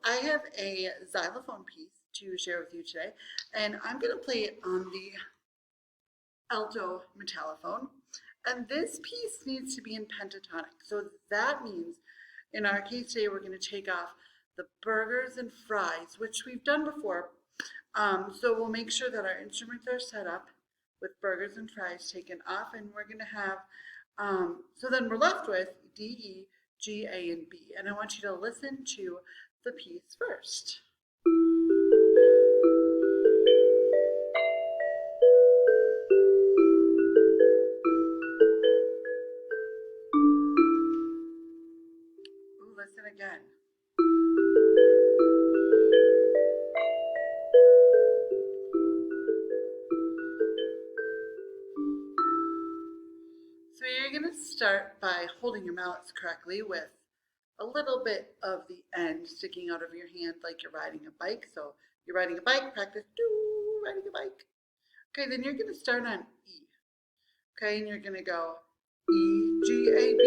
I have a xylophone piece to share with you today, and I'm going to play it on the alto metallophone. And this piece needs to be in pentatonic. So that means, in our case today, we're going to take off the burgers and fries, which we've done before. So we'll make sure that our instruments are set up with burgers and fries taken off, and we're going to have, so then we're left with D, E, G, A, and B. And I want you to listen to the piece first. Ooh, listen again. So you're going to start by holding your mallets correctly with a little bit of the end sticking out of your hand like you're riding a bike. So you're riding a bike, practice riding a bike. Okay, then you're going to start on E. Okay, and you're going to go E, G, A, B.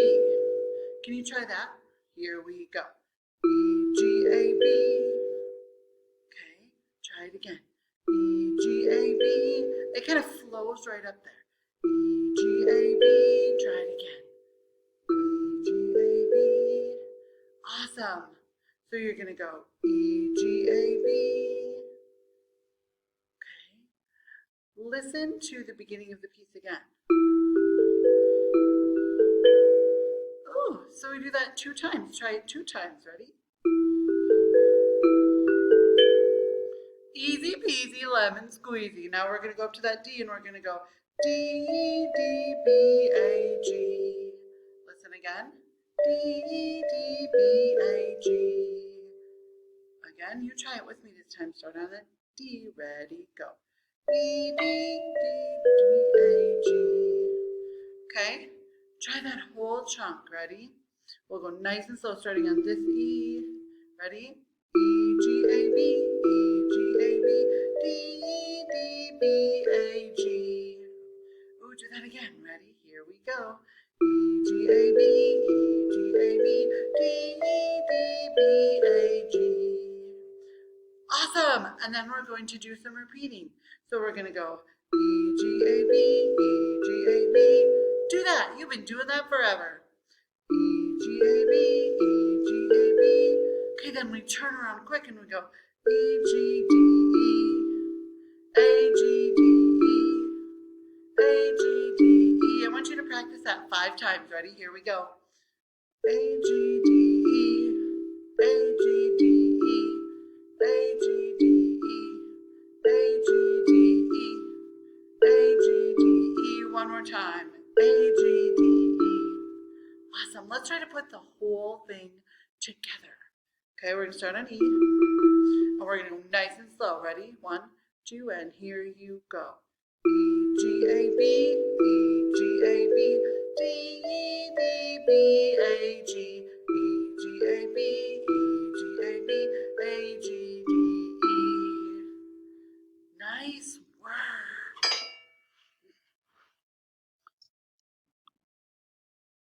Can you try that? Here we go. E, G, A, B. Okay, try it again. E, G, A, B. It kind of flows right up there. E, G, A, B. Try it again. E, G, A, B. Awesome. So you're going to go E, G, A, B. Okay. Listen to the beginning of the piece again. Oh, so we do that 2 times. Try it 2 times. Ready? Easy peasy lemon squeezy. Now we're going to go up to that D and we're going to go D, D, B, A, G. Listen again. D, D, B, A, G. Again, you try it with me this time. Start on the D. Ready, go. D, D, D, B, A, G. Okay? Try that whole chunk. Ready? We'll go nice and slow starting on this E. Ready? E, G, A, B, E, G, A, B, D, D, B, A, G. Ooh, do that again. Ready? Here we go. E, G, A, B, E, G, A, B, D, D, B, A, G. Awesome! And then we're going to do some repeating. So we're going to go E, G, A, B, E, G, A, B. Do that. You've been doing that forever. E, G, A, B, E, G, A, B. Okay, then we turn around quick and we go E, G, D, E, A, G, D, E, A, G, D, E. I want you to practice that 5 times. Ready? Here we go. A, G, D, E, A, G, D, E, A, G, D, E, A, G, D, E, A, G, D, E. One more time. A, G, D, E. Awesome. Let's try to put the whole thing together. Okay, we're going to start on E. And we're going to go nice and slow. Ready? 1, 2, and here you go. E, G, A, B, E, G, A, B, D, D, B, A, G.